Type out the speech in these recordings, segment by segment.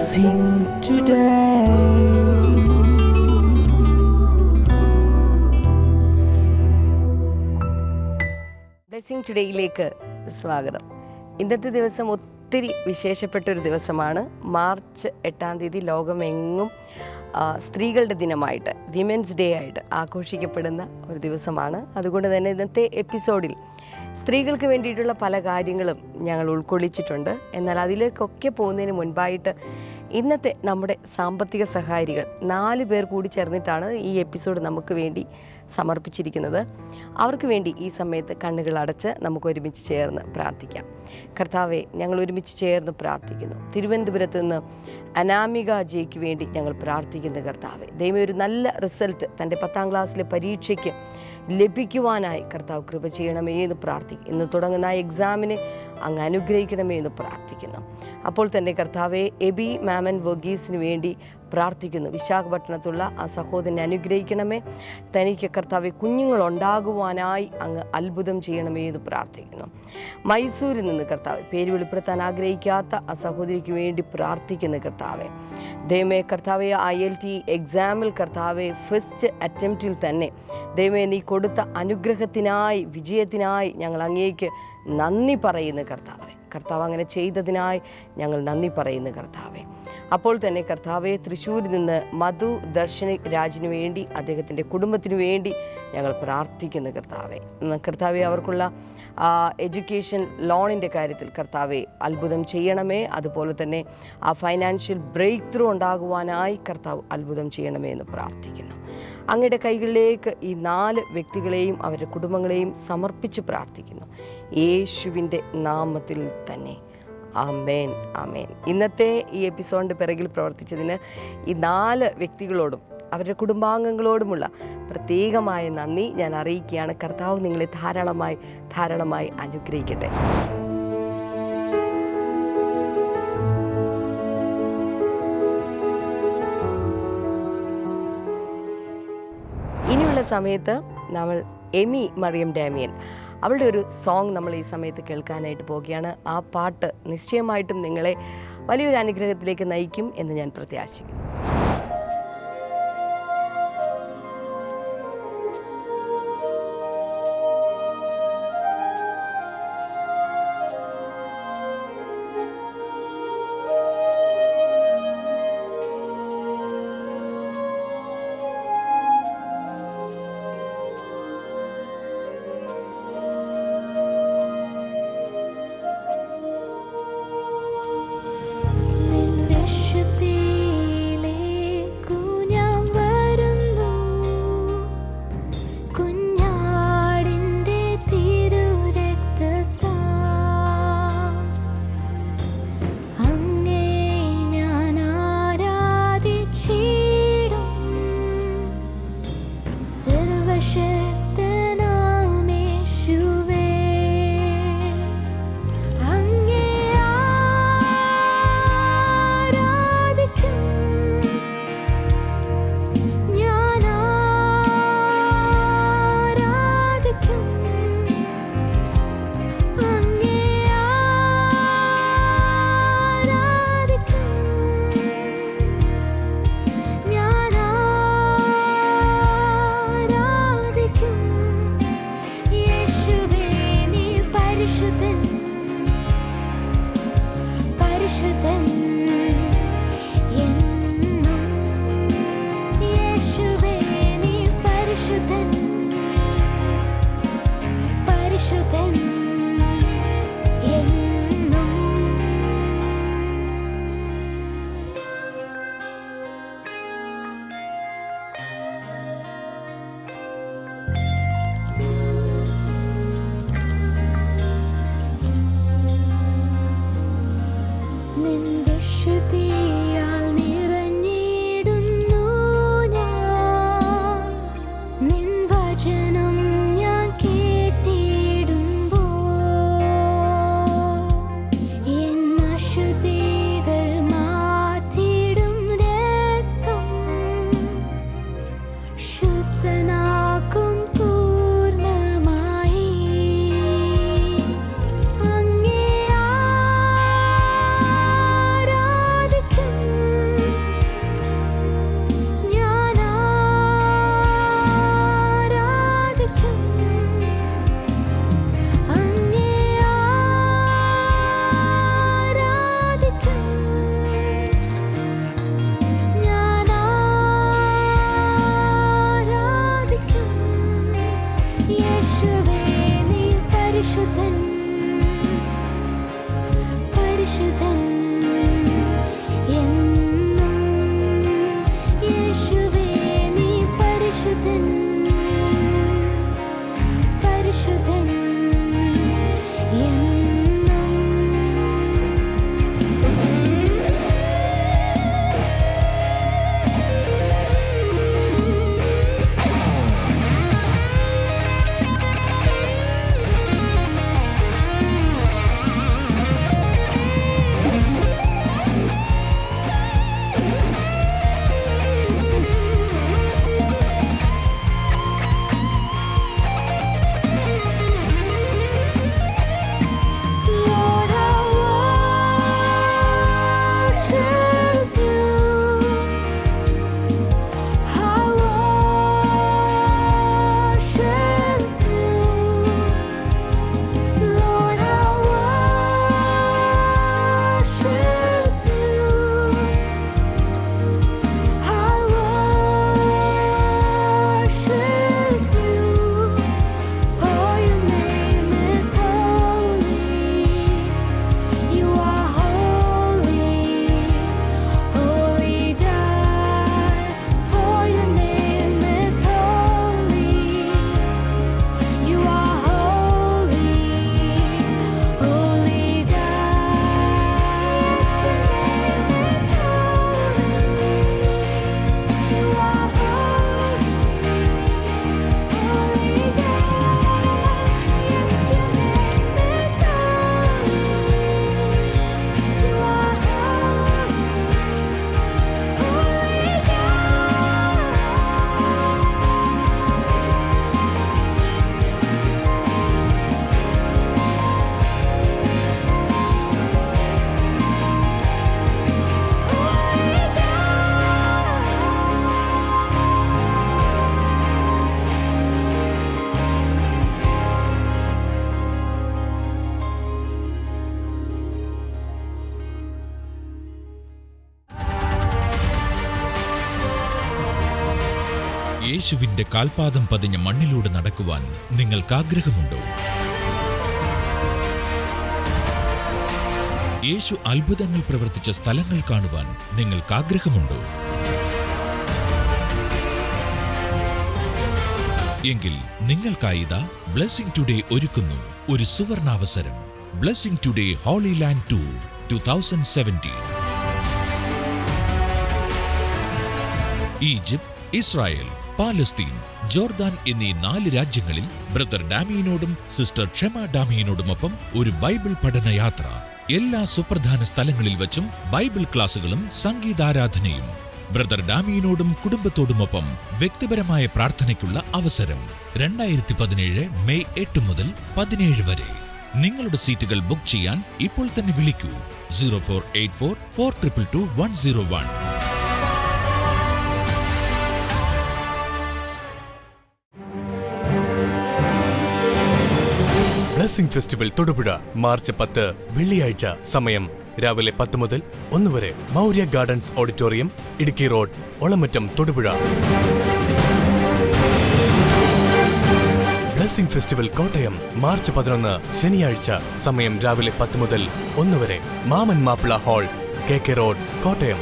Blessing today. Blessing ടുഡേയിലേക്ക് സ്വാഗതം. ഇന്നത്തെ ദിവസം ഒത്തിരി വിശേഷപ്പെട്ടൊരു ദിവസമാണ്. മാർച്ച് 8 ലോകമെങ്ങും സ്ത്രീകളുടെ ദിനമായിട്ട്, വിമൻസ് ഡേ ആയിട്ട് ആഘോഷിക്കപ്പെടുന്ന ഒരു ദിവസമാണ്. അതുകൊണ്ട് തന്നെ ഇന്നത്തെ എപ്പിസോഡിൽ സ്ത്രീകൾക്ക് വേണ്ടിയിട്ടുള്ള പല കാര്യങ്ങളും ഞങ്ങൾ ഉൾക്കൊള്ളിച്ചിട്ടുണ്ട്. എന്നാൽ അതിലേക്കൊക്കെ പോകുന്നതിന് മുൻപായിട്ട് ഇന്നത്തെ നമ്മുടെ സാമ്പത്തിക സഹായികൾ 4 പേർ കൂടി ചേർന്നിട്ടാണ് ഈ എപ്പിസോഡ് നമുക്ക് വേണ്ടി സമർപ്പിച്ചിരിക്കുന്നത്. അവർക്ക് വേണ്ടി ഈ സമയത്ത് കണ്ണുകൾ അടച്ച് നമുക്ക് ഒരുമിച്ച് ചേർന്ന് പ്രാർത്ഥിക്കാം. കർത്താവെ, ഞങ്ങൾ ഒരുമിച്ച് ചേർന്ന് പ്രാർത്ഥിക്കുന്നു. തിരുവനന്തപുരത്ത് നിന്ന് അനാമിക ജയ്ക്ക് വേണ്ടി ഞങ്ങൾ പ്രാർത്ഥിക്കുന്നു. കർത്താവെ, ദൈവം ഒരു നല്ല റിസൾട്ട് തൻ്റെ 10ാം ക്ലാസ്സിലെ പരീക്ഷയ്ക്ക് ലഭിക്കുവാനായി കർത്താവ് കൃപ ചെയ്യണമേ എന്ന് പ്രാർത്ഥിക്കും. ഇന്ന് തുടങ്ങുന്ന ആ എക്സാമിനെ അങ്ങ് അനുഗ്രഹിക്കണമേ എന്ന് പ്രാർത്ഥിക്കുന്നു. അപ്പോൾ തന്നെ കർത്താവെ, എബി മാമൻ വർഗീസിന് വേണ്ടി പ്രാർത്ഥിക്കുന്നു. വിശാഖപട്ടണത്തുള്ള ആ സഹോദരനെ അനുഗ്രഹിക്കണമേ. തനിക്ക് കർത്താവെ കുഞ്ഞുങ്ങളുണ്ടാകുവാനായി അങ്ങ് അത്ഭുതം ചെയ്യണമേ എന്ന് പ്രാർത്ഥിക്കുന്നു. മൈസൂരിൽ നിന്ന് കർത്താവെ, പേര് വെളിപ്പെടുത്താൻ ആഗ്രഹിക്കാത്ത ആ സഹോദരിക്ക് വേണ്ടി പ്രാർത്ഥിക്കുന്നു. കർത്താവെ, ദൈവമേ കർത്താവെ, ILT എക്സാമിൽ കർത്താവെ ഫസ്റ്റ് അറ്റംപ്റ്റിൽ തന്നെ ദൈവമേ നീ കൊടുത്ത അനുഗ്രഹത്തിനായി, വിജയത്തിനായി ഞങ്ങൾ അങ്ങേക്ക് നന്ദി പറയുന്നു. കർത്താവ് അങ്ങനെ ചെയ്തതിനായി ഞങ്ങൾ നന്ദി പറയുന്നു. കർത്താവെ, അപ്പോൾ തന്നെ കർത്താവെ, തൃശ്ശൂരിൽ നിന്ന് മധു ദർശന രാജിനു വേണ്ടി, അദ്ദേഹത്തിൻ്റെ കുടുംബത്തിനു വേണ്ടി ഞങ്ങൾ പ്രാർത്ഥിക്കുന്നു. കർത്താവെ, അവർക്കുള്ള എഡ്യൂക്കേഷൻ ലോണിൻ്റെ കാര്യത്തിൽ കർത്താവെ അത്ഭുതം ചെയ്യണമേ. അതുപോലെ തന്നെ ആ ഫൈനാൻഷ്യൽ ബ്രേക്ക് ത്രൂ ഉണ്ടാകുവാനായി കർത്താവ് അത്ഭുതം ചെയ്യണമേ എന്ന് പ്രാർത്ഥിക്കുന്നു. അങ്ങയുടെ കൈകളിലേക്ക് ഈ 4 വ്യക്തികളെയും അവരുടെ കുടുംബങ്ങളെയും സമർപ്പിച്ച് പ്രാർത്ഥിക്കുന്നു, യേശുവിൻ്റെ നാമത്തിൽ തന്നെ. ആമേൻ, ആമേൻ. ഇന്നത്തെ ഈ എപ്പിസോഡിൻ്റെ പിറകിൽ പ്രവർത്തിച്ചതിന് ഈ 4 വ്യക്തികളോടും അവരുടെ കുടുംബാംഗങ്ങളോടുമുള്ള പ്രത്യേകമായ നന്ദി ഞാൻ അറിയിക്കുകയാണ്. കർത്താവ് നിങ്ങളെ ധാരാളമായി അനുഗ്രഹിക്കട്ടെ. ഇനിയുള്ള സമയത്ത് നമ്മൾ എമി മറിയം ഡാമിയൻ, അവളുടെ ഒരു സോങ് നമ്മൾ ഈ സമയത്ത് കേൾക്കാനായിട്ട് പോവുകയാണ്. ആ പാട്ട് നിശ്ചയമായിട്ടും നിങ്ങളെ വലിയൊരു അനുഗ്രഹത്തിലേക്ക് നയിക്കും എന്ന് ഞാൻ പ്രത്യാശിക്കുന്നു. യേശുവിന്റെ കാൽപാദം പതിഞ്ഞ മണ്ണിലൂടെ നടക്കുവാൻ നിങ്ങൾക്ക് ആഗ്രഹമുണ്ടോ? യേശു അത്ഭുതങ്ങൾ പ്രവർത്തിച്ച സ്ഥലങ്ങൾ കാണുവാൻ നിങ്ങൾക്ക് ആഗ്രഹമുണ്ടോ? എങ്കിൽ നിങ്ങൾക്കായിതാ ബ്ലെസ്സിംഗ് ടുഡേ ഒരുക്കുന്നു ഒരു സുവർണാവസരം. Blessing today holy land tour 2017. Egypt, Israel, Palestine, Jordan എന്നീ 4 രാജ്യങ്ങളിൽ ബ്രദർ ഡാമിയനോടും സിസ്റ്റർ ക്ഷമ ഡാമിയനോടുമൊപ്പം ഒരു ബൈബിൾ പഠനയാത്ര. എല്ലാ സുപ്രധാന സ്ഥലങ്ങളിൽ വച്ചും ബൈബിൾ ക്ലാസുകളും സംഗീതാരാധനയും. ബ്രദർ ഡാമിയനോടും കുടുംബത്തോടുമൊപ്പം വ്യക്തിപരമായ പ്രാർത്ഥനയ്ക്കുള്ള അവസരം. 2017 മെയ് 8 മുതൽ 17 വരെ. നിങ്ങളുടെ സീറ്റുകൾ ബുക്ക് ചെയ്യാൻ ഇപ്പോൾ തന്നെ വിളിക്കൂ 0484 422 101. ബ്ലെസ്സിംഗ് ഫെസ്റ്റിവൽ തൊടുപുഴ മാർച്ച് 10 വെള്ളിയാഴ്ച. സമയം രാവിലെ 10 മുതൽ 1 വരെ. Maurya gardens auditorium, Idukki road, Olamattom, Thodupuzha. Blessing festival Kottayam March 11 ശനിയാഴ്ച. സമയം രാവിലെ 10 മുതൽ 1 വരെ. Mammen Mappila hall, KK road, Kottayam.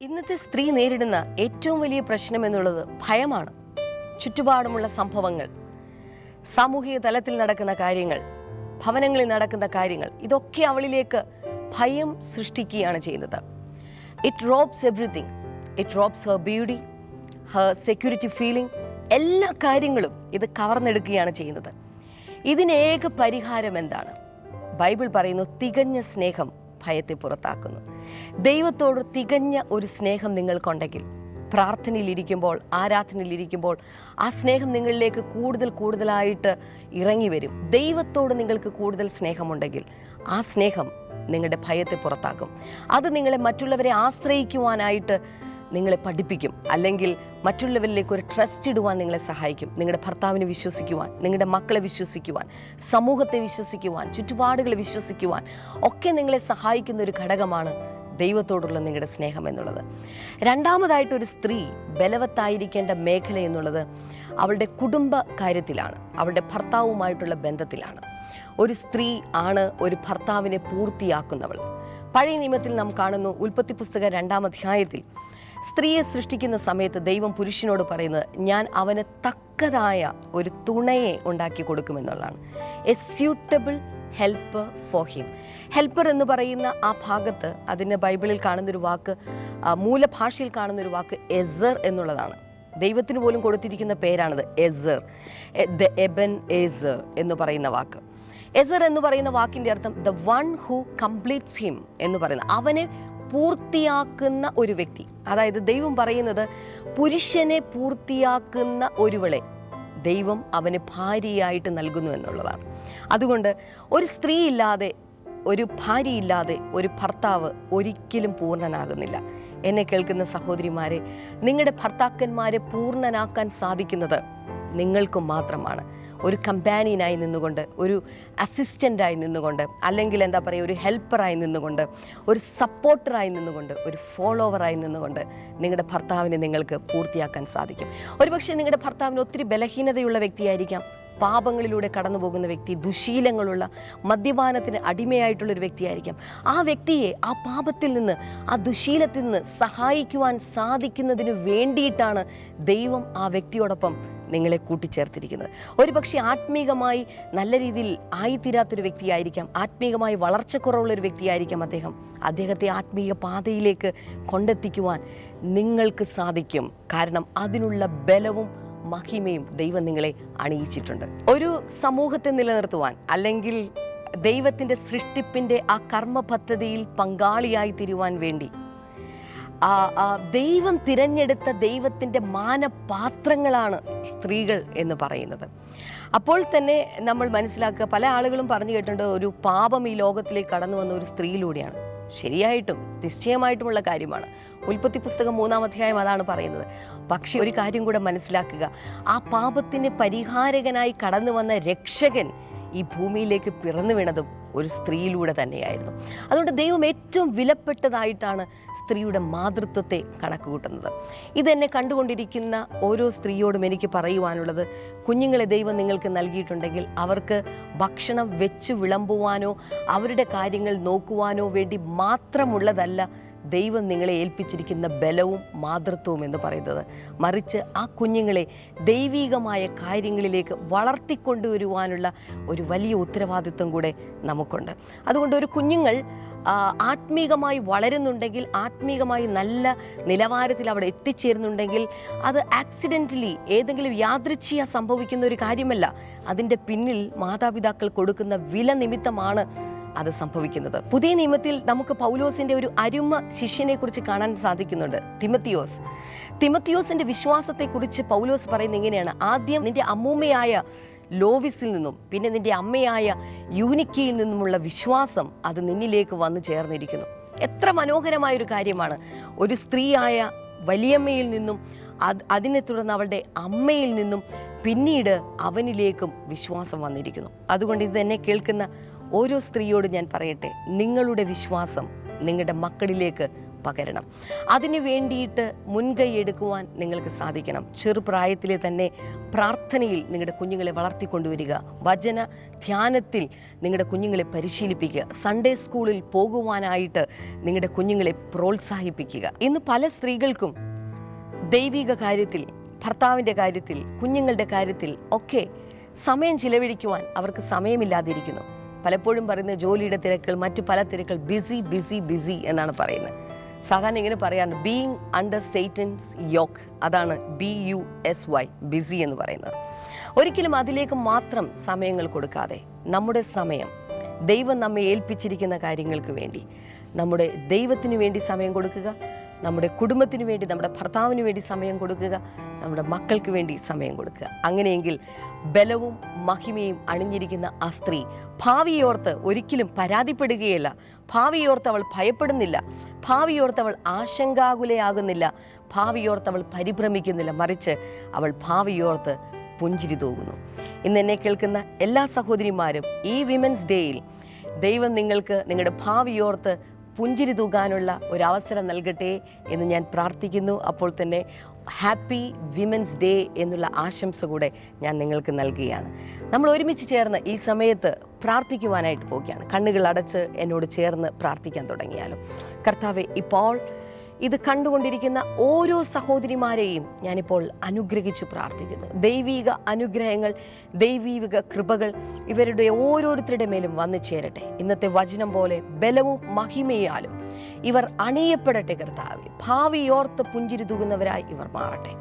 ഇന്നത്തെ സ്ത്രീ നേരിടുന്ന ഏറ്റവും വലിയ പ്രശ്നം എന്നുള്ളത് ഭയമാണ്. ചുറ്റുപാടുമുള്ള സംഭവങ്ങൾ, സാമൂഹിക തലത്തിൽ നടക്കുന്ന കാര്യങ്ങൾ, ഭവനങ്ങളിൽ നടക്കുന്ന കാര്യങ്ങൾ, ഇതൊക്കെ അവളിലേക്ക് ഭയം സൃഷ്ടിക്കുകയാണ് ചെയ്യുന്നത്. It robes everything. It robes Har beauty, Har security feeling. എല്ലാ കാര്യങ്ങളും ഇത് കവർന്നെടുക്കുകയാണ് ചെയ്യുന്നത്. ഇതിനേക പരിഹാരം എന്താണ്? ബൈബിൾ പറയുന്നു, തികഞ്ഞ സ്നേഹം ഭയത്തെ പുറത്താക്കുന്നു. ദൈവത്തോട് തികഞ്ഞ ഒരു സ്നേഹം നിങ്ങൾക്കുണ്ടെങ്കിൽ, പ്രാർത്ഥനയിലിരിക്കുമ്പോൾ, ആരാധനയിലിരിക്കുമ്പോൾ ആ സ്നേഹം നിങ്ങളിലേക്ക് കൂടുതലായിട്ട് ഇറങ്ങി വരും. ദൈവത്തോട് നിങ്ങൾക്ക് കൂടുതൽ സ്നേഹമുണ്ടെങ്കിൽ ആ സ്നേഹം നിങ്ങളുടെ ഭയത്തെ പുറത്താക്കും. അത് നിങ്ങളെ മറ്റുള്ളവരെ ആശ്രയിക്കുവാനായിട്ട് നിങ്ങളെ പഠിപ്പിക്കും. അല്ലെങ്കിൽ മറ്റുള്ളവരിലേക്ക് ഒരു ട്രസ്റ്റ് ഇടുവാൻ നിങ്ങളെ സഹായിക്കും. നിങ്ങളുടെ ഭർത്താവിനെ വിശ്വസിക്കുവാൻ, നിങ്ങളുടെ മക്കളെ വിശ്വസിക്കുവാൻ, സമൂഹത്തെ വിശ്വസിക്കുവാൻ, ചുറ്റുപാടുകളെ വിശ്വസിക്കുവാൻ ഒക്കെ നിങ്ങളെ സഹായിക്കുന്ന ഒരു ഘടകമാണ് ദൈവത്തോടുള്ള നിങ്ങളുടെ സ്നേഹം എന്നുള്ളത്. രണ്ടാമതായിട്ടൊരു സ്ത്രീ ബലവത്തായിരിക്കേണ്ട മേഖല എന്നുള്ളത് അവളുടെ കുടുംബ കാര്യത്തിലാണ്, അവളുടെ ഭർത്താവുമായിട്ടുള്ള ബന്ധത്തിലാണ്. ഒരു സ്ത്രീ ആണ് ഒരു ഭർത്താവിനെ പൂർത്തിയാക്കുന്നവൾ. പഴയ നിയമത്തിൽ നാം കാണുന്നു, ഉൽപ്പത്തി പുസ്തകം 2-ാം അധ്യായത്തിൽ സ്ത്രീയെ സൃഷ്ടിക്കുന്ന സമയത്ത് ദൈവം പുരുഷനോട് പറയുന്നത്, ഞാൻ അവന് തക്കതായ ഒരു തുണയെ ഉണ്ടാക്കി കൊടുക്കുമെന്നുള്ളതാണ്. A suitable helper for him. Helper എന്ന് പറയുന്ന ആ ഭാഗത്ത് അതിന് ബൈബിളിൽ കാണുന്നൊരു വാക്ക്, മൂലഭാഷയിൽ കാണുന്നൊരു വാക്ക് എസർ എന്നുള്ളതാണ്. ദൈവത്തിന് പോലും കൊടുത്തിരിക്കുന്ന പേരാണത്, എസർ, ദ എബൻ ഏസർ എന്ന് പറയുന്ന വാക്ക്. എസർ എന്ന് പറയുന്ന വാക്കിൻ്റെ അർത്ഥം the one who completes him എന്ന് പറയുന്നത്, അവനെ പൂർത്തിയാക്കുന്ന ഒരു വ്യക്തി. അതായത് ദൈവം പറയുന്നത്, പുരുഷനെ പൂർത്തിയാക്കുന്ന ഒരുവളെ ദൈവം അവന് ഭാര്യയായിട്ട് നൽകുന്നു എന്നുള്ളതാണ്. അതുകൊണ്ട് ഒരു സ്ത്രീ ഇല്ലാതെ, ഒരു ഭാര്യയില്ലാതെ ഒരു ഭർത്താവ് ഒരിക്കലും പൂർണ്ണനാകുന്നില്ല. എന്നെ കേൾക്കുന്ന സഹോദരിമാരെ, നിങ്ങളുടെ ഭർത്താക്കന്മാരെ പൂർണ്ണനാക്കാൻ സാധിക്കുന്നത് നിങ്ങൾക്കും മാത്രമാണ്. ഒരു കമ്പാനിയനായി നിന്നുകൊണ്ട്, ഒരു അസിസ്റ്റൻ്റായി നിന്നുകൊണ്ട്, അല്ലെങ്കിൽ എന്താ പറയുക, ഒരു ഹെൽപ്പറായി നിന്നുകൊണ്ട്, ഒരു സപ്പോർട്ടറായി നിന്നുകൊണ്ട്, ഒരു ഫോളോവറായി നിന്നുകൊണ്ട് നിങ്ങളുടെ ഭർത്താവിനെ നിങ്ങൾക്ക് പൂർത്തിയാക്കാൻ സാധിക്കും. ഒരുപക്ഷെ നിങ്ങളുടെ ഭർത്താവിന് ഒത്തിരി ബലഹീനതയുള്ള വ്യക്തിയായിരിക്കാം, പാപങ്ങളിലൂടെ കടന്നു പോകുന്ന വ്യക്തി, ദുശീലങ്ങളുള്ള, മദ്യപാനത്തിന് അടിമയായിട്ടുള്ളൊരു വ്യക്തിയായിരിക്കാം. ആ വ്യക്തിയെ ആ പാപത്തിൽ നിന്ന്, ആ ദുശീലത്തിൽ നിന്ന് സഹായിക്കുവാൻ സാധിക്കുന്നതിന് വേണ്ടിയിട്ടാണ് ദൈവം ആ വ്യക്തിയോടൊപ്പം നിങ്ങളെ കൂട്ടിച്ചേർത്തിരിക്കുന്നത്. ഒരുപക്ഷെ ആത്മീകമായി നല്ല രീതിയിൽ ആയിത്തീരാത്തൊരു വ്യക്തിയായിരിക്കാം, ആത്മീകമായി വളർച്ചക്കുറവുള്ളൊരു വ്യക്തിയായിരിക്കാം അദ്ദേഹത്തെ ആത്മീയ പാതയിലേക്ക് കൊണ്ടെത്തിക്കുവാൻ നിങ്ങൾക്ക് സാധിക്കും. കാരണം അതിനുള്ള ബലവും മഹിമയും ദൈവം നിങ്ങളെ അണിയിച്ചിട്ടുണ്ട്. ഒരു സമൂഹത്തെ നിലനിർത്തുവാൻ, അല്ലെങ്കിൽ ദൈവത്തിൻ്റെ സൃഷ്ടിപ്പിൻ്റെ ആ കർമ്മ പദ്ധതിയിൽ പങ്കാളിയായി തീരുവാൻ വേണ്ടി ദൈവം തിരഞ്ഞെടുത്ത ദൈവത്തിൻ്റെ മാനപാത്രങ്ങളാണ് സ്ത്രീകൾ എന്ന് പറയുന്നത്. അപ്പോൾ തന്നെ നമ്മൾ മനസ്സിലാക്കുക, പല ആളുകളും പറഞ്ഞു കേട്ടിട്ടുണ്ട്, ഒരു പാപം ഈ ലോകത്തിലേക്ക് കടന്നു വന്ന ഒരു സ്ത്രീയിലൂടെയാണ്. ശരിയായിട്ടും നിശ്ചയമായിട്ടുമുള്ള കാര്യമാണ്. ഉൽപ്പത്തി പുസ്തകം 3-ാം അധ്യായം അതാണ് പറയുന്നത്. പക്ഷേ ഒരു കാര്യം കൂടെ മനസ്സിലാക്കുക, ആ പാപത്തിന് പരിഹാരകനായി കടന്നു വന്ന രക്ഷകൻ ഈ ഭൂമിയിലേക്ക് പിറന്നു വീണതും ഒരു സ്ത്രീയിലൂടെ തന്നെയായിരുന്നു. അതുകൊണ്ട് ദൈവം ഏറ്റവും വിലപ്പെട്ടതായിട്ടാണ് സ്ത്രീയുടെ മാതൃത്വത്തെ കണക്ക് കൂട്ടുന്നത്. ഇതെന്നെ കണ്ടുകൊണ്ടിരിക്കുന്ന ഓരോ സ്ത്രീയോടും എനിക്ക് പറയുവാനുള്ളത്, കുഞ്ഞുങ്ങളെ ദൈവം നിങ്ങൾക്ക് നൽകിയിട്ടുണ്ടെങ്കിൽ അവർക്ക് ഭക്ഷണം വെച്ച് വിളമ്പുവാനോ അവരുടെ കാര്യങ്ങൾ നോക്കുവാനോ വേണ്ടി മാത്രമുള്ളതല്ല ദൈവം നിങ്ങളെ ഏൽപ്പിച്ചിരിക്കുന്ന ബലവും മാതൃത്വവും എന്ന് പറയുന്നത്. മറിച്ച് ആ കുഞ്ഞുങ്ങളെ ദൈവീകമായ കാര്യങ്ങളിലേക്ക് വളർത്തിക്കൊണ്ടുവരുവാനുള്ള ഒരു വലിയ ഉത്തരവാദിത്വം കൂടെ നമുക്കുണ്ട്. അതുകൊണ്ട് ഒരു കുഞ്ഞുങ്ങൾ ആത്മീകമായി വളരുന്നുണ്ടെങ്കിൽ, ആത്മീകമായി നല്ല നിലവാരത്തിൽ അവിടെ എത്തിച്ചേരുന്നുണ്ടെങ്കിൽ, അത് ആക്സിഡൻ്റലി ഏതെങ്കിലും യാദൃച്ഛിക സംഭവിക്കുന്ന ഒരു കാര്യമല്ല. അതിൻ്റെ പിന്നിൽ മാതാപിതാക്കൾ കൊടുക്കുന്ന വില നിമിത്തമാണ് അത് സംഭവിക്കുന്നത്. പുതിയ നിയമത്തിൽ നമുക്ക് പൗലോസിൻ്റെ ഒരു അരുമ ശിഷ്യനെ കുറിച്ച് കാണാൻ സാധിക്കുന്നുണ്ട്, തിമത്തിയോസ്. തിമത്തിയോസിൻ്റെ വിശ്വാസത്തെക്കുറിച്ച് പൗലോസ് പറയുന്നത് ഇങ്ങനെയാണ്: ആദ്യം നിന്റെ അമ്മൂമ്മയായ ലോവിസിൽ നിന്നും പിന്നെ നിന്റെ അമ്മയായ യൂനിക്കയിൽ നിന്നുമുള്ള വിശ്വാസം അത് നിന്നിലേക്ക് വന്നു ചേർന്നിരിക്കുന്നു. എത്ര മനോഹരമായൊരു കാര്യമാണ്! ഒരു സ്ത്രീയായ വലിയമ്മയിൽ നിന്നും അതിനെ തുടർന്ന് അവളുടെ അമ്മയിൽ നിന്നും പിന്നീട് അവനിലേക്കും വിശ്വാസം വന്നിരിക്കുന്നു. അതുകൊണ്ട് ഇത് എന്നെ കേൾക്കുന്ന ഓരോ സ്ത്രീയോട് ഞാൻ പറയട്ടെ, നിങ്ങളുടെ വിശ്വാസം നിങ്ങളുടെ മക്കളിലേക്ക് പകരണം. അതിനു വേണ്ടിയിട്ട് മുൻകൈ എടുക്കുവാൻ നിങ്ങൾക്ക് സാധിക്കണം. ചെറുപ്രായത്തിലെ തന്നെ പ്രാർത്ഥനയിൽ നിങ്ങളുടെ കുഞ്ഞുങ്ങളെ വളർത്തിക്കൊണ്ടുവരിക, വചന ധ്യാനത്തിൽ നിങ്ങളുടെ കുഞ്ഞുങ്ങളെ പരിശീലിപ്പിക്കുക, സൺഡേ സ്കൂളിൽ പോകുവാനായിട്ട് നിങ്ങളുടെ കുഞ്ഞുങ്ങളെ പ്രോത്സാഹിപ്പിക്കുക. ഇന്ന് പല സ്ത്രീകൾക്കും ദൈവിക കാര്യത്തിൽ, ഭർത്താവിൻ്റെ കാര്യത്തിൽ, കുഞ്ഞുങ്ങളുടെ കാര്യത്തിൽ ഒക്കെ സമയം ചിലവഴിക്കുവാൻ അവർക്ക് സമയമില്ലാതിരിക്കുന്നു. പലപ്പോഴും പറയുന്ന ജോലിയുടെ തിരക്കുകൾ, മറ്റു പല തിരക്കുകൾ, ബിസി ബിസി ബിസി എന്നാണ് പറയുന്നത്. സാധാരണ ഇങ്ങനെ പറയാറുണ്ട്, ബീയിങ് അണ്ടർ സൈറ്റൻസ് യോക്ക്, അതാണ് BUSY, ബിസി എന്ന് പറയുന്നത്. ഒരിക്കലും അതിലേക്ക് മാത്രം സമയങ്ങൾ കൊടുക്കാതെ നമ്മുടെ സമയം ദൈവം നമ്മെ ഏൽപ്പിച്ചിരിക്കുന്ന കാര്യങ്ങൾക്ക് വേണ്ടി, നമ്മുടെ ദൈവത്തിന് വേണ്ടി സമയം കൊടുക്കുക, നമ്മുടെ കുടുംബത്തിന് വേണ്ടി, നമ്മുടെ ഭർത്താവിന് വേണ്ടി സമയം കൊടുക്കുക, നമ്മുടെ മക്കൾക്ക് വേണ്ടി സമയം കൊടുക്കുക. അങ്ങനെയെങ്കിൽ ബലവും മഹിമയും അണിഞ്ഞിരിക്കുന്ന ആ സ്ത്രീ ഭാവിയോർത്ത് ഒരിക്കലും പരാതിപ്പെടുകയില്ല. ഭാവിയോർത്ത് അവൾ ഭയപ്പെടുന്നില്ല, ഭാവിയോർത്ത് അവൾ ആശങ്കാകുലയാകുന്നില്ല, ഭാവിയോർത്ത് അവൾ പരിഭ്രമിക്കുന്നില്ല. മറിച്ച് അവൾ ഭാവിയോർത്ത് പുഞ്ചിരി തൂകുന്നു. ഇന്ന് എന്നെ കേൾക്കുന്ന എല്ലാ സഹോദരിമാരും ഈ വിമൻസ് ഡേയിൽ ദൈവം നിങ്ങൾക്ക് നിങ്ങളുടെ ഭാവിയോർത്ത് പുഞ്ചിരി തൂകാനുള്ള ഒരവസരം നൽകട്ടെ എന്ന് ഞാൻ പ്രാർത്ഥിക്കുന്നു. അപ്പോൾ തന്നെ ഹാപ്പി വിമൻസ് ഡേ എന്നുള്ള ആശംസ കൂടെ ഞാൻ നിങ്ങൾക്ക് നൽകുകയാണ്. നമ്മൾ ഒരുമിച്ച് ചേർന്ന് ഈ സമയത്ത് പ്രാർത്ഥിക്കുവാനായിട്ട് പോവുകയാണ്. കണ്ണുകൾ അടച്ച് എന്നോട് ചേർന്ന് പ്രാർത്ഥിക്കാൻ തുടങ്ങിയാലും. കർത്താവെ, ഇപ്പോൾ ഇത് കണ്ടുകൊണ്ടിരിക്കുന്ന ഓരോ സഹോദരിമാരെയും ഞാനിപ്പോൾ അനുഗ്രഹിച്ച് പ്രാർത്ഥിക്കുന്നു. ദൈവിക അനുഗ്രഹങ്ങൾ, ദൈവിക കൃപകൾ ഇവരുടെ ഓരോരുത്തരുടെ മേലും വന്നു ചേരട്ടെ. ഇന്നത്തെ വചനം പോലെ ബലവും മഹിമയാലും ഇവർ അണിയപ്പെടട്ടെ. കർത്താവേ, ഭാവിയോർത്ത് പുഞ്ചിരി തൂകുന്നവരായി ഇവർ മാറട്ടെ.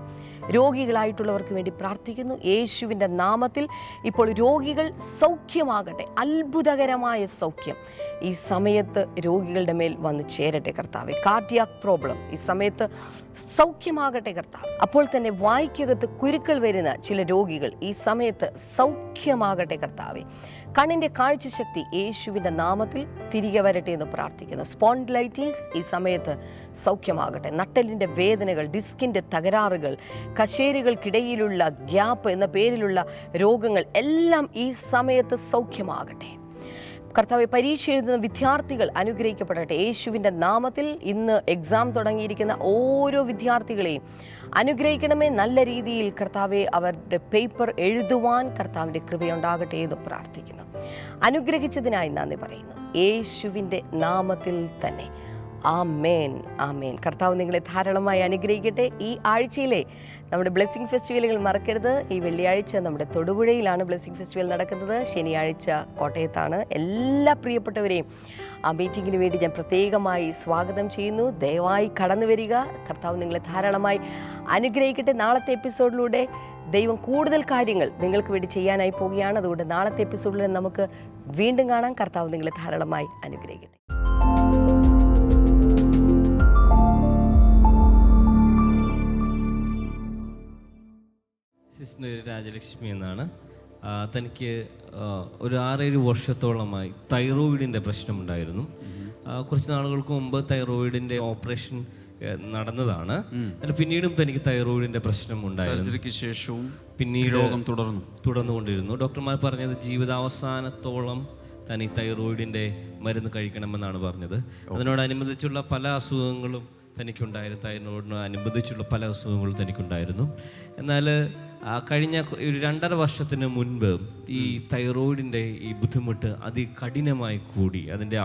രോഗികളായിട്ടുള്ളവർക്ക് വേണ്ടി പ്രാർത്ഥിക്കുന്നു. യേശുവിൻ്റെ നാമത്തിൽ ഇപ്പോൾ രോഗികൾ സൗഖ്യമാകട്ടെ. അത്ഭുതകരമായ സൗഖ്യം ഈ സമയത്ത് രോഗികളുടെ മേൽ വന്ന് ചേരട്ടെ കർത്താവെ. കാർഡിയാക് പ്രോബ്ലം ഈ സമയത്ത് സൗഖ്യമാകട്ടെ കർത്താവ്. അപ്പോൾ തന്നെ വായ്ക്കകത്ത് കുരുക്കൾ വരുന്ന ചില രോഗികൾ ഈ സമയത്ത് സൗഖ്യമാകട്ടെ കർത്താവെ. കണ്ണിൻ്റെ കാഴ്ചശക്തി യേശുവിൻ്റെ നാമത്തിൽ തിരികെ വരട്ടെ എന്ന് പ്രാർത്ഥിക്കുന്നു. സ്പോണ്ടിലൈറ്റിസ് ഈ സമയത്ത് സൗഖ്യമാകട്ടെ. നട്ടലിൻ്റെ വേദനകൾ, ഡിസ്കിൻ്റെ തകരാറുകൾ, കശേരുകൾക്കിടയിലുള്ള ഗ്യാപ്പ് എന്ന പേരിലുള്ള രോഗങ്ങൾ എല്ലാം ഈ സമയത്ത് സൗഖ്യമാകട്ടെ. കർത്താവെ, പരീക്ഷ എഴുതുന്ന വിദ്യാർത്ഥികൾ അനുഗ്രഹിക്കപ്പെടട്ടെ. യേശുവിൻ്റെ നാമത്തിൽ ഇന്ന് എക്സാം തുടങ്ങിയിരിക്കുന്ന ഓരോ വിദ്യാർത്ഥികളെയും അനുഗ്രഹിക്കണമേ. നല്ല രീതിയിൽ കർത്താവെ അവരുടെ പേപ്പർ എഴുതുവാൻ കർത്താവിൻ്റെ കൃപയുണ്ടാകട്ടെ എന്ന് പ്രാർത്ഥിക്കുന്നു. അനുഗ്രഹിച്ചതിനായി നന്ദി പറയുന്നു. യേശുവിൻ്റെ നാമത്തിൽ തന്നെ ആമേൻ, ആമേൻ. കർത്താവ് നിങ്ങളെ ധാരാളമായി അനുഗ്രഹിക്കട്ടെ. ഈ ആഴ്ചയിലെ നമ്മുടെ ബ്ലെസ്സിങ് ഫെസ്റ്റിവലുകൾ മറക്കരുത്. ഈ വെള്ളിയാഴ്ച നമ്മുടെ തൊടുപുഴയിലാണ് ബ്ലെസ്സിങ് ഫെസ്റ്റിവൽ നടക്കുന്നത്. ശനിയാഴ്ച കോട്ടയത്താണ്. എല്ലാ പ്രിയപ്പെട്ടവരെയും ആ മീറ്റിങ്ങിന് വേണ്ടി ഞാൻ പ്രത്യേകമായി സ്വാഗതം ചെയ്യുന്നു. ദയവായി കടന്നു വരിക. കർത്താവ് നിങ്ങളെ ധാരാളമായി അനുഗ്രഹിക്കട്ടെ. നാളത്തെ എപ്പിസോഡിലൂടെ ദൈവം കൂടുതൽ കാര്യങ്ങൾ നിങ്ങൾക്ക് വേണ്ടി ചെയ്യാനായി പോവുകയാണ്. അതുകൊണ്ട് നാളത്തെ എപ്പിസോഡിൽ നമുക്ക് വീണ്ടും കാണാം. കർത്താവ് നിങ്ങളെ ധാരാളമായി അനുഗ്രഹിക്കട്ടെ. സിസ്റ്റർ രാജലക്ഷ്മി എന്നാണ്. തനിക്ക് ഒരു 6-7 വർഷത്തോളമായി തൈറോയിഡിൻ്റെ പ്രശ്നമുണ്ടായിരുന്നു. കുറച്ച് നാളുകൾക്ക് മുമ്പ് തൈറോയിഡിൻ്റെ ഓപ്പറേഷൻ നടന്നതാണ്. പിന്നീടും തനിക്ക് തൈറോയിഡിൻ്റെ പ്രശ്നം ഉണ്ടായിരുന്നു. ശേഷവും പിന്നീട് തുടർന്നുകൊണ്ടിരുന്നു. ഡോക്ടർമാർ പറഞ്ഞത് ജീവിതാവസാനത്തോളം താൻ ഈ തൈറോയിഡിൻ്റെ മരുന്ന് കഴിക്കണമെന്നാണ് പറഞ്ഞത്. അതിനോടനുബന്ധിച്ചുള്ള പല അസുഖങ്ങളും തനിക്കുണ്ടായിരുന്നു. തൈറോയിഡിനോടനുബന്ധിച്ചുള്ള പല അസുഖങ്ങളും തനിക്കുണ്ടായിരുന്നു. എന്നാൽ കഴിഞ്ഞ ഒരു 2.5 വർഷത്തിന് മുൻപ് ഈ തൈറോയിഡിൻ്റെ ഈ ബുദ്ധിമുട്ട് അതികഠിനമായി കൂടി. അതിൻ്റെ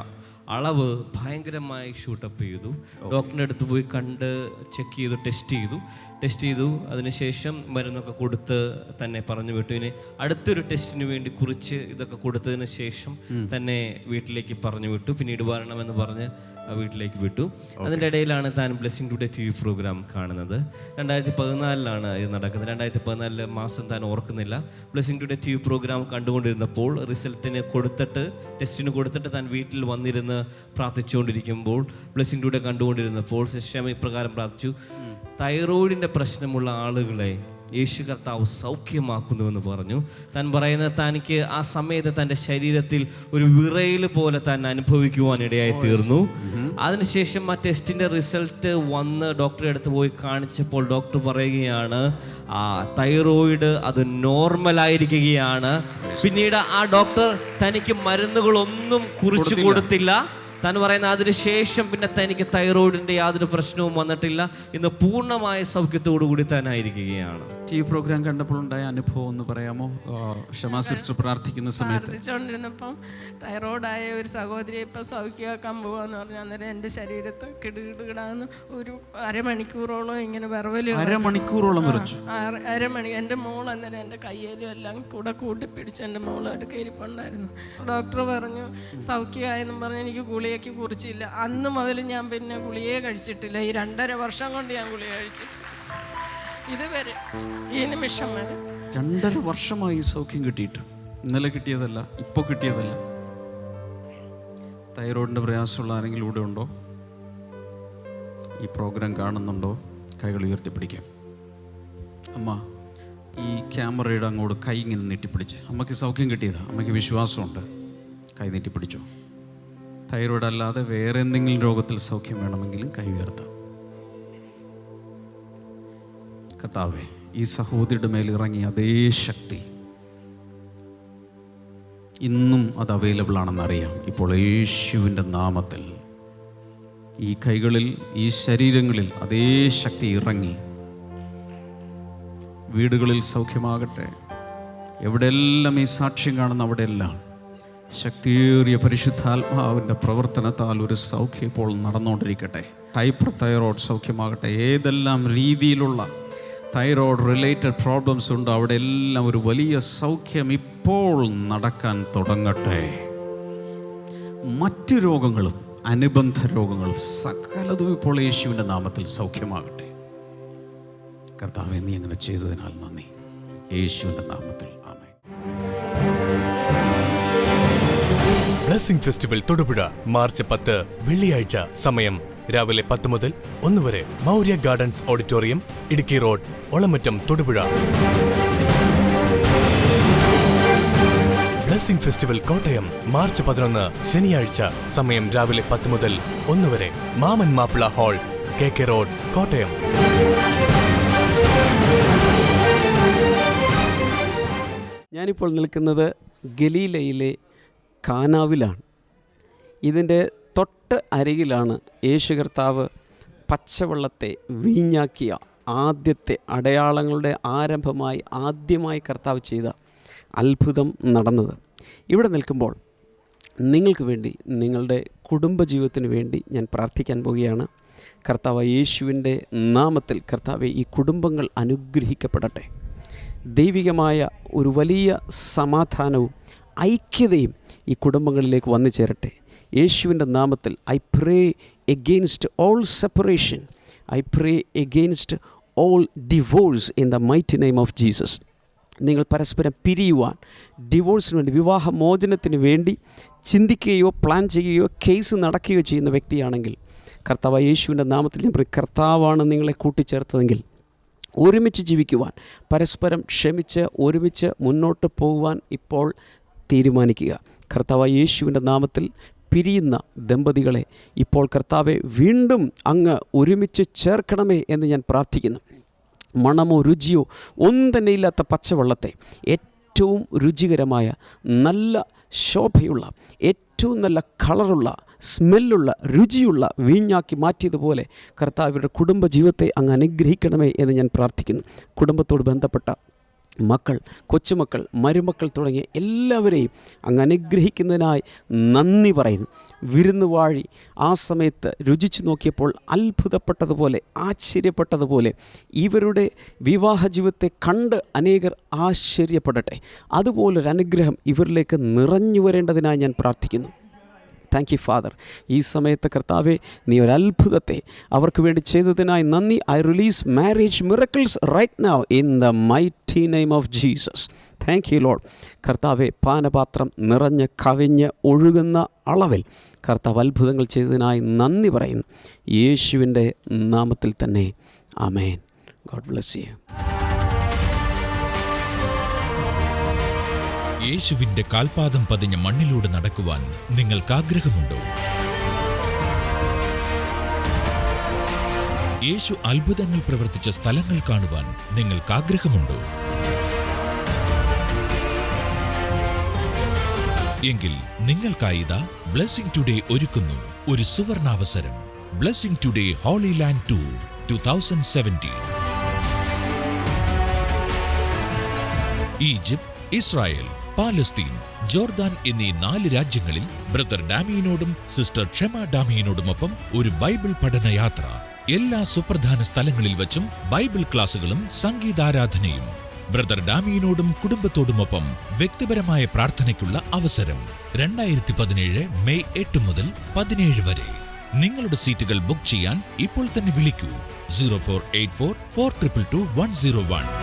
അളവ് ഭയങ്കരമായി ഷൂട്ടപ്പ് ചെയ്തു. ഡോക്ടറിൻ്റെ അടുത്ത് പോയി കണ്ട് ചെക്ക് ചെയ്തു, ടെസ്റ്റ് ചെയ്തു. അതിനുശേഷം മരുന്നൊക്കെ കൊടുത്ത് തന്നെ പറഞ്ഞു വിട്ടു. ഇനി അടുത്തൊരു ടെസ്റ്റിന് വേണ്ടി കുറിച്ച് ഇതൊക്കെ കൊടുത്തതിന് ശേഷം തന്നെ വീട്ടിലേക്ക് പറഞ്ഞു വിട്ടു. പിന്നീട് വരണമെന്ന് പറഞ്ഞ് വീട്ടിലേക്ക് വിട്ടു. അതിൻ്റെ ഇടയിലാണ് താൻ ബ്ലെസ്സിങ് ടുഡേ TV പ്രോഗ്രാം കാണുന്നത്. 2014 ഇത് നടക്കുന്നത്. 2014 മാസം താൻ ഓർക്കുന്നില്ല. ബ്ലെസ്സിങ് ടുഡേ TV പ്രോഗ്രാം കണ്ടുകൊണ്ടിരുന്നപ്പോൾ ടെസ്റ്റിന് കൊടുത്തിട്ട് താൻ വീട്ടിൽ വന്നിരുന്ന് പ്രാർത്ഥിച്ചുകൊണ്ടിരിക്കുമ്പോൾ, ബ്ലെസ്സിങ് ടുഡേ കണ്ടുകൊണ്ടിരുന്നപ്പോൾ ശിഷ്യം ഇപ്രകാരം പ്രാർത്ഥിച്ചു: തൈറോയിഡിൻ്റെ പ്രശ്നമുള്ള ആളുകളെ യേശു കർത്താവ് സൗഖ്യമാക്കുന്നുവെന്ന് പറഞ്ഞു. താൻ പറയുന്നത് തനിക്ക് ആ സമയത്ത് തൻ്റെ ശരീരത്തിൽ ഒരു വിറയൽ പോലെ താൻ അനുഭവിക്കുവാനിടയായി തീർന്നു. അതിനുശേഷം ആ ടെസ്റ്റിൻ്റെ റിസൾട്ട് വന്ന് ഡോക്ടറെ അടുത്ത് പോയി കാണിച്ചപ്പോൾ ഡോക്ടർ പറയുകയാണ് തൈറോയിഡ് അത് നോർമലായിരിക്കുകയാണ്. പിന്നീട് ആ ഡോക്ടർ തനിക്ക് മരുന്നുകളൊന്നും കുറിച്ചു കൊടുത്തില്ല. താൻ പറയുന്ന അതിനുശേഷം പിന്നെ തനിക്ക് തൈറോയിഡിൻ്റെ യാതൊരു പ്രശ്നവും വന്നിട്ടില്ല. ഇന്ന് പൂർണ്ണമായ സൗഖ്യത്തോടു കൂടി താനായിരിക്കുകയാണ്. ഈ പ്രോഗ്രാം കണ്ടപ്പോൾ ഉണ്ടായ അനുഭവം ഒന്ന് പറയാമോ? ക്ഷമാ സിസ്റ്റർ പ്രാർത്ഥിക്കുന്ന സമയത്ത് പ്രാർത്ഥിച്ചുകൊണ്ടിരുന്നപ്പം തൈറോയിഡായ ഒരു സഹോദരിയെ ഇപ്പം സൗഖ്യമാക്കാൻ പോകാന്ന് പറഞ്ഞു. അന്നേരം എൻ്റെ ശരീരത്ത് കിടുകിടുകിടാന്ന് ഒരു അരമണിക്കൂറോളം ഇങ്ങനെ അരമണിക്കൂറോളം വിറച്ചു. എൻ്റെ മോൾ അന്നേരം എൻ്റെ കയ്യിലും എല്ലാം കൂടെ കൂട്ടിപ്പിടിച്ച് എൻ്റെ മോൾ അടുക്കരിപ്പുണ്ടായിരുന്നു. ഡോക്ടർ പറഞ്ഞു സൗഖ്യമായെന്നും പറഞ്ഞ് എനിക്ക് ഗുളികയ്ക്ക് കുറിച്ചില്ല. അന്ന് മുതൽ ഞാൻ പിന്നെ ഗുളികയെ കഴിച്ചിട്ടില്ല. ഈ 2.5 വർഷം കൊണ്ട് ഞാൻ ഗുളിക കഴിച്ചിട്ടില്ല ഇതുവരെ, ഈ നിമിഷം വരെ. 2.5 വർഷമായി സൗഖ്യം കിട്ടിയിട്ട്. ഇന്നലെ കിട്ടിയതല്ല, ഇപ്പോൾ കിട്ടിയതല്ല. തൈറോയിഡിൻ്റെ പ്രയാസമുള്ള ആരെങ്കിലും ഇവിടെ ഉണ്ടോ? ഈ പ്രോഗ്രാം കാണുന്നുണ്ടോ? കൈകൾ ഉയർത്തിപ്പിടിക്കാം. അമ്മ ഈ ക്യാമറയുടെ അങ്ങോട്ട് കൈ ഇങ്ങനെ നീട്ടിപ്പിടിച്ച്. അമ്മയ്ക്ക് സൗഖ്യം കിട്ടിയതാ, അമ്മയ്ക്ക് വിശ്വാസമുണ്ട്. കൈ നീട്ടിപ്പിടിച്ചോ. തൈറോയിഡ് അല്ലാതെ വേറെ എന്തെങ്കിലും രോഗത്തിൽ സൗഖ്യം വേണമെങ്കിലും കൈ ഉയർത്താം. കർത്താവേ, ഈ സഹോദരിയുടെ മേൽ ഇറങ്ങിയ അതേ ശക്തി ഇന്നും അത് അവൈലബിൾ ആണെന്നറിയാം. ഇപ്പോൾ യേശുവിൻ്റെ നാമത്തിൽ ഈ കൈകളിൽ, ഈ ശരീരങ്ങളിൽ അതേ ശക്തി ഇറങ്ങി വീടുകളിൽ സൗഖ്യമാകട്ടെ. എവിടെയെല്ലാം ഈ സാക്ഷ്യം കാണുന്ന അവിടെയെല്ലാം ശക്തിയേറിയ പരിശുദ്ധാത്മാവിൻ്റെ പ്രവർത്തനത്താൽ ഒരു സൗഖ്യം ഇപ്പോൾ നടന്നുകൊണ്ടിരിക്കട്ടെ. ഹൈപ്പർ തൈറോയ്ഡ് സൗഖ്യമാകട്ടെ. ഏതെല്ലാം രീതിയിലുള്ള തൈറോയ്ഡ് റിലേറ്റഡ് പ്രോബ്ലംസ് ഉണ്ടോ അവിടെ എല്ലാം ഒരു വലിയ സൗഖ്യം ഇപ്പോൾ നടക്കാൻ തുടങ്ങട്ടെ. മറ്റ് രോഗങ്ങളും അനുബന്ധ രോഗങ്ങളും സകലതും ഇപ്പോൾ യേശുവിൻ്റെ നാമത്തിൽ സൗഖ്യമാകട്ടെ. കർത്താവേ, നീ അങ്ങനെ ചെയ്തതിനാൽ നന്ദി. യേശുവിൻ്റെ നാമത്തിൽ ആമേൻ. ബ്ലെസ്സിംഗ് ഫെസ്റ്റിവൽ തൊടുപുഴ മാർച്ച് 10 വെള്ളിയാഴ്ച. സമയം രാവിലെ 10 മുതൽ 1 വരെ. Maurya gardens auditorium, Idukki road, Olamattom, Thodupuzha. Blessing festival Kottayam March 11 ശനിയാഴ്ച. സമയം രാവിലെ 10 മുതൽ 1 വരെ. Mammen Mappila hall, KK road, Kottayam. ഞാനിപ്പോൾ നിൽക്കുന്നത് ഗലീലയിലെ കാനാവിലാണ്. ഇതിൻ്റെ തൊട്ട് അരികിലാണ് യേശു കർത്താവ് പച്ചവെള്ളത്തെ വീഞ്ഞാക്കിയ ആദ്യത്തെ അടയാളങ്ങളുടെ ആരംഭമായി ആദ്യമായി കർത്താവ് ചെയ്ത അത്ഭുതം നടന്നത്. ഇവിടെ നിൽക്കുമ്പോൾ നിങ്ങൾക്ക് വേണ്ടി, നിങ്ങളുടെ കുടുംബജീവിതത്തിന് വേണ്ടി ഞാൻ പ്രാർത്ഥിക്കാൻ പോവുകയാണ്. കർത്താവ് യേശുവിൻ്റെ നാമത്തിൽ കർത്താവെ, ഈ കുടുംബങ്ങൾ അനുഗ്രഹിക്കപ്പെടട്ടെ. ദൈവികമായ ഒരു വലിയ സമാധാനവും ഐക്യതയും ഈ കുടുംബങ്ങളിലേക്ക് വന്നു ചേരട്ടെ. യേശുവിൻ്റെ നാമത്തിൽ I pray against all separation. I pray against all divorce in the mighty name of Jesus. നിങ്ങൾ പരസ്പരം പിരിയുവാൻ, ഡിവോഴ്സിന് വേണ്ടി, വിവാഹമോചനത്തിന് വേണ്ടി ചിന്തിക്കുകയോ പ്ലാൻ ചെയ്യുകയോ കേസ് നടക്കുകയോ ചെയ്യുന്ന വ്യക്തിയാണെങ്കിൽ കർത്താവ് യേശുവിൻ്റെ നാമത്തിൽ ഞാൻ പറയും, കർത്താവാണ് നിങ്ങളെ കൂട്ടിച്ചേർത്തതെങ്കിൽ ഒരുമിച്ച് ജീവിക്കുവാൻ, പരസ്പരം ക്ഷമിച്ച് ഒരുമിച്ച് മുന്നോട്ട് പോകുവാൻ ഇപ്പോൾ തീരുമാനിക്കുക. കർത്താവ് യേശുവിൻ്റെ നാമത്തിൽ പിരിയുന്ന ദമ്പതികളെ ഇപ്പോൾ കർത്താവെ വീണ്ടും അങ്ങ് ഒരുമിച്ച് ചേർക്കണമേ എന്ന് ഞാൻ പ്രാർത്ഥിക്കുന്നു. മണമോ രുചിയോ ഒന്നും തന്നെ ഇല്ലാത്ത പച്ചവെള്ളത്തെ ഏറ്റവും രുചികരമായ, നല്ല ശോഭയുള്ള, ഏറ്റവും നല്ല കളറുള്ള, സ്മെല്ലുള്ള, രുചിയുള്ള വീഞ്ഞാക്കി മാറ്റിയതുപോലെ കർത്താവിൻ്റെ കുടുംബജീവിതത്തെ അങ്ങ് അനുഗ്രഹിക്കണമേ എന്ന് ഞാൻ പ്രാർത്ഥിക്കുന്നു. കുടുംബത്തോട് ബന്ധപ്പെട്ട മക്കൾ, കൊച്ചുമക്കൾ, മരുമക്കൾ തുടങ്ങിയ എല്ലാവരെയും അങ്ങ് അനുഗ്രഹിക്കുന്നതിനായി നന്ദി പറയുന്നു. വിരുന്നുവാഴി ആ സമയത്ത് രുചിച്ചു നോക്കിയപ്പോൾ അത്ഭുതപ്പെട്ടതുപോലെ, ആശ്ചര്യപ്പെട്ടതുപോലെ ഇവരുടെ വിവാഹ ജീവിതത്തെ കണ്ട് അനേകർ ആശ്ചര്യപ്പെടട്ടെ. അതുപോലൊരു അനുഗ്രഹം ഇവരിലേക്ക് നിറഞ്ഞു വരേണ്ടതിനായി ഞാൻ പ്രാർത്ഥിക്കുന്നു. Thank you father. ഈ സമയത്ത് കർത്താവെ, നീ ഒരു അത്ഭുതത്തെ അവർക്ക് വേണ്ടി ചെയ്തതിനായി നന്ദി. I release marriage miracles right now in the mighty name of Jesus. Thank you Lord. കർത്താവെ, പാനപാത്രം നിറഞ്ഞ് കവിഞ്ഞ് ഒഴുകുന്ന അളവിൽ കർത്താവ് അത്ഭുതങ്ങൾ ചെയ്തതിനായി നന്ദി പറയുന്നു. യേശുവിൻ്റെ നാമത്തിൽ തന്നെ ആമേൻ. God bless you. യേശുവിന്റെ കാൽപാദം പതിഞ്ഞ മണ്ണിലൂടെ നടക്കുവാൻ നിങ്ങൾക്ക് ആഗ്രഹമുണ്ടോ? യേശു അത്ഭുതങ്ങൾ പ്രവർത്തിച്ച സ്ഥലങ്ങൾ കാണുവാൻ നിങ്ങൾക്ക് ആഗ്രഹമുണ്ടോ? എങ്കിൽ നിങ്ങൾക്കായി ഇതാ ബ്ലെസ്സിംഗ് ടുഡേ ഒരുക്കുന്നു ഒരു സുവർണാവസരം. Blessing today holy land tour 2017. Egypt, Israel, Palestine, Jordan എന്നീ 4 രാജ്യങ്ങളിൽ ബ്രദർ ഡാമിയനോടും സിസ്റ്റർ ക്ഷമ ഡാമിയനോടുമൊപ്പം ഒരു ബൈബിൾ പഠനയാത്ര. എല്ലാ സുപ്രധാന സ്ഥലങ്ങളിൽ വച്ചും ബൈബിൾ ക്ലാസുകളും സംഗീതാരാധനയും. ബ്രദർ ഡാമിയനോടും കുടുംബത്തോടുമൊപ്പം വ്യക്തിപരമായ പ്രാർത്ഥനയ്ക്കുള്ള അവസരം. 2017 മെയ് 8 മുതൽ 17 വരെ. നിങ്ങളുടെ സീറ്റുകൾ ബുക്ക് ചെയ്യാൻ ഇപ്പോൾ തന്നെ വിളിക്കൂ 0484 422 101.